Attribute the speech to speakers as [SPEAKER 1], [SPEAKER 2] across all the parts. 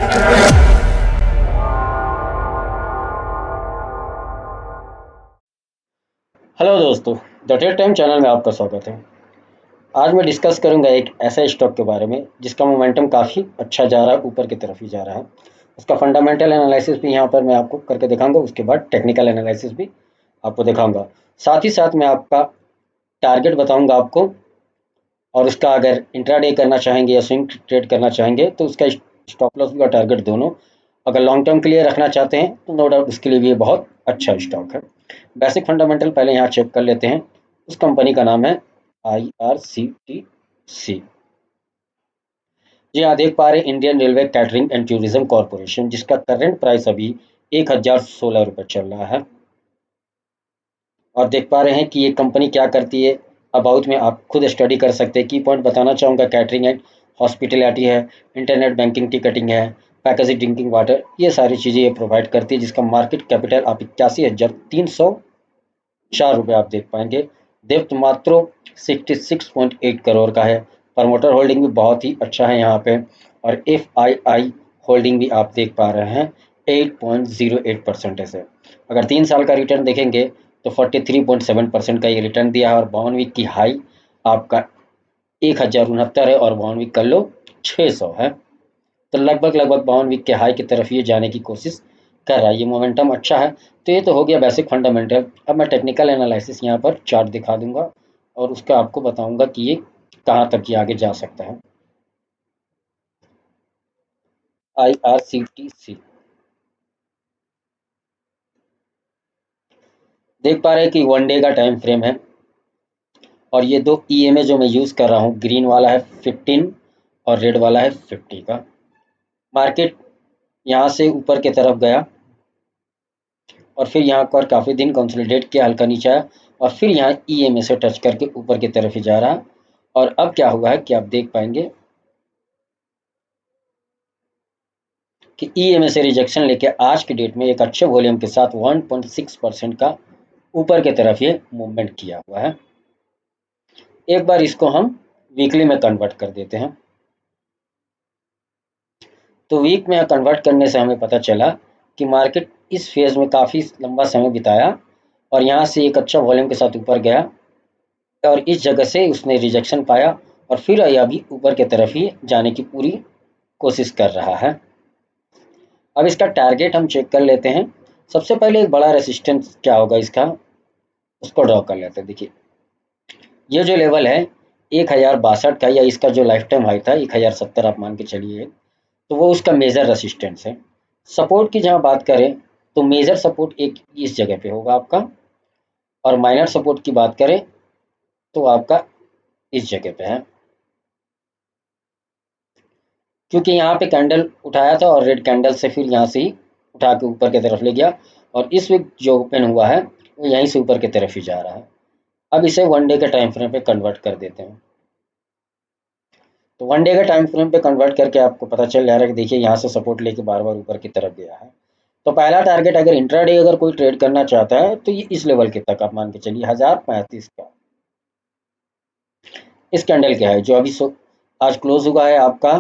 [SPEAKER 1] Hello दोस्तों, the trade time channel में आपका स्वागत है। आज मैं डिस्कस करूंगा एक ऐसा स्टॉक के बारे में जिसका मोमेंटम काफ़ी अच्छा जा रहा है, ऊपर की तरफ ही जा रहा है। उसका फंडामेंटल एनालिसिस भी यहाँ पर मैं आपको करके दिखाऊंगा, उसके बाद टेक्निकल एनालिसिस भी आपको दिखाऊंगा। साथ ही साथ मैं आपका टारगेट बताऊंगा आपको, और उसका अगर इंट्राडे करना चाहेंगे या स्विंग ट्रेड करना चाहेंगे तो उसका स्टॉप लॉस और टारगेट दोनों अगर लॉन्ग टर्म के लिए रखना चाहते हैं तो नो डाउट उसके लिए भी ये बहुत अच्छा स्टॉक है। बेसिक फंडामेंटल पहले यहाँ चेक कर लेते हैं। उस कंपनी का नाम है IRCTC। जी हाँ, देख पा रहे हैं Indian railway catering and tourism corporation, जिसका करंट प्राइस अभी 1016 रुपये चल रहा है। और देख पा रहे हैं कि ये कंपनी क्या करती है। अबाउट में आप खुद स्टडी कर सकते हैं। की पॉइंट बताना चाहूँगा, कैटरिंग एंड हॉस्पिटलिटी है, इंटरनेट बैंकिंग टिकटिंग है, पैकेजिंग ड्रिंकिंग वाटर, ये सारी चीज़ें ये प्रोवाइड करती है, जिसका मार्केट कैपिटल आप 81,304 रुपये आप देख पाएंगे। डेप्थ मात्र 66.8 करोड़ का है। प्रमोटर होल्डिंग भी बहुत ही अच्छा है यहाँ पे। और FII होल्डिंग भी आप देख पा रहे हैं 8.08% है। अगर 3 साल का रिटर्न देखेंगे तो 43.7% का ये रिटर्न दिया है। और 52 वीक की हाई आपका 1069 है, और 52 वीक कर लो 600 है। तो लगभग लगभग 52 वीक के हाई की तरफ ये जाने की कोशिश कर रहा है। ये मोमेंटम अच्छा है। तो ये तो हो गया बेसिक फंडामेंटल। अब मैं टेक्निकल एनालिसिस यहाँ पर चार्ट दिखा दूंगा, और उसका आपको बताऊंगा कि ये कहाँ तक ये आगे जा सकता है। IRCTC देख पा रहे हैं कि 1 डे का टाइम फ्रेम है, और ये दो EMA जो मैं यूज़ कर रहा हूँ, ग्रीन वाला है 15 और रेड वाला है 50 का। मार्केट यहाँ से ऊपर की तरफ गया, और फिर यहाँ पर काफ़ी दिन कंसोलिडेट किया, हल्का नीचे आया, और फिर यहाँ EMA से टच करके ऊपर की तरफ ही जा रहा है। और अब क्या हुआ है कि आप देख पाएंगे कि EMA से रिजेक्शन लेके आज की डेट में एक अच्छे वॉल्यूम के साथ 1.6% का ऊपर की तरफ ये मूवमेंट किया हुआ है। एक बार इसको हम वीकली में कन्वर्ट कर देते हैं। तो वीक में कन्वर्ट करने से हमें पता चला कि मार्केट इस फेज में काफ़ी लंबा समय बिताया, और यहाँ से एक अच्छा वॉल्यूम के साथ ऊपर गया, और इस जगह से उसने रिजेक्शन पाया, और फिर यह अभी ऊपर की तरफ ही जाने की पूरी कोशिश कर रहा है। अब इसका टारगेट हम चेक कर लेते हैं। सबसे पहले एक बड़ा रेसिस्टेंस क्या होगा इसका, उसको ड्रॉ कर लेते हैं। देखिए, ये जो लेवल है 1062 का, या इसका जो लाइफ टाइम हाई था 1070 आप मान के चलिए, तो वो उसका मेजर रेसिस्टेंस है। सपोर्ट की जहाँ बात करें तो मेजर सपोर्ट एक इस जगह पे होगा आपका, और माइनर सपोर्ट की बात करें तो आपका इस जगह पे है। क्योंकि यहाँ पे कैंडल उठाया था, और रेड कैंडल से फिर यहाँ से ही उठा के ऊपर की तरफ ले गया, और इस वीक जो ओपन हुआ है वो यहीं से ऊपर की तरफ ही जा रहा है। अब इसे 1 डे के टाइम फ्रेम पे कन्वर्ट कर देते हैं। तो 1 डे के टाइम फ्रेम पे कन्वर्ट करके आपको पता चल जा रहा है कि देखिए, यहाँ से सपोर्ट लेके बार बार ऊपर की तरफ गया है। तो पहला टारगेट अगर इंट्राडे अगर कोई ट्रेड करना चाहता है तो ये इस लेवल के तक आप मान के चलिए 1035 का इस कैंडल क्या है जो अभी आज क्लोज हुआ है आपका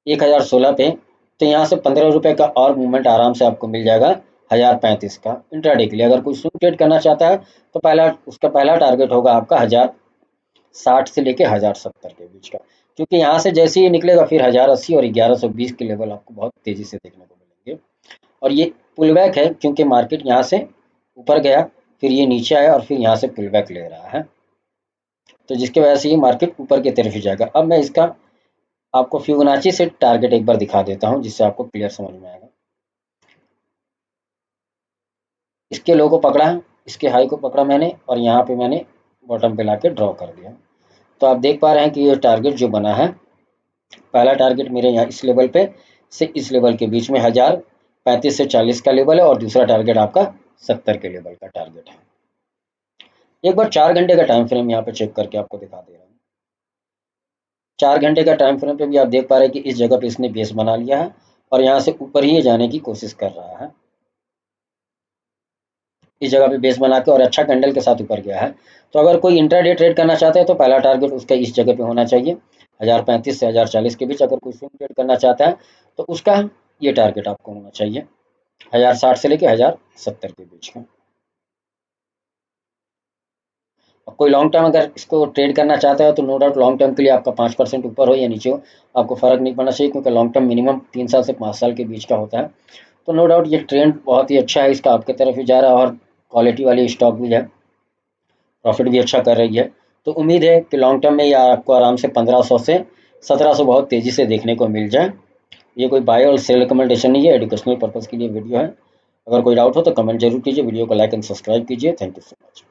[SPEAKER 1] 1016 पे। तो यहाँ से 15 रुपए का और मूवमेंट आराम से आपको मिल जाएगा 1035 का इंट्राडे के लिए। अगर कोई स्विंग ट्रेड करना चाहता है तो पहला टारगेट होगा आपका 1060 से लेके 1070 के बीच का। क्योंकि यहाँ से जैसे ही निकलेगा फिर 1080 और 1120 के लेवल आपको बहुत तेजी से देखने को मिलेंगे। और ये पुल बैक है, क्योंकि मार्केट यहाँ से ऊपर गया, फिर ये नीचे आया, और फिर यहाँ से पुल बैक ले रहा है। तो जिसकी वजह से ये मार्केट ऊपर की तरफ ही जाएगा। अब मैं इसका आपको फिबोनाची से टारगेट एक बार दिखा देता हूँ, जिससे आपको क्लियर समझ में आएगा। इसके लो को पकड़ा है, इसके हाई को पकड़ा मैंने, और यहाँ पे मैंने बॉटम पे लाके ड्रॉ कर दिया। तो आप देख पा रहे हैं कि ये टारगेट जो बना है, पहला टारगेट मेरे यहाँ इस लेवल पे से इस लेवल के बीच में 1035 से 40 का लेवल है, और दूसरा टारगेट आपका 70 के लेवल का टारगेट है। एक बार 4 घंटे का टाइम फ्रेम यहाँ पे चेक करके आपको दिखा दे रहा हूँ। 4 घंटे का टाइम फ्रेम पे भी आप देख पा रहे हैं कि इस जगह पे इसने बेस बना लिया है, और यहाँ से ऊपर ही जाने की कोशिश कर रहा है। इस जगह पे बेस बना के और अच्छा कैंडल के साथ ऊपर गया है। तो अगर कोई इंट्राडे ट्रेड करना चाहता है तो पहला टारगेट उसका इस जगह पे होना चाहिए। 1035 से 1040 के बीच अगर कोई स्विंग ट्रेड करना चाहता है तो उसका ये टारगेट आपको होना चाहिए, 1060 से लेके 1070 के बीच का। कोई लॉन्ग टर्म अगर इसको ट्रेड करना चाहता है तो नो डाउट लॉन्ग टर्म के लिए आपका 5% ऊपर हो या नीचे हो, आपको फ़र्क नहीं पड़ना चाहिए, क्योंकि लॉन्ग टर्म मिनिमम 3 साल से 5 साल के बीच का होता है। तो नो डाउट ये ट्रेंड बहुत ही अच्छा है, इसका आपके तरफ ही जा रहा है और क्वालिटी वाली स्टॉक भी है, प्रॉफिट भी अच्छा कर रही है। तो उम्मीद है कि लॉन्ग टर्म में ये आपको आराम से 1500 से 1700 बहुत तेज़ी से देखने को मिल जाए। ये कोई बाय और सेल रिकमेंडेशन नहीं है, एजुकेशनल पर्पज़ के लिए वीडियो है। अगर कोई डाउट हो तो कमेंट जरूर कीजिए, वीडियो को लाइक एंड सब्सक्राइब कीजिए। Thank you so much.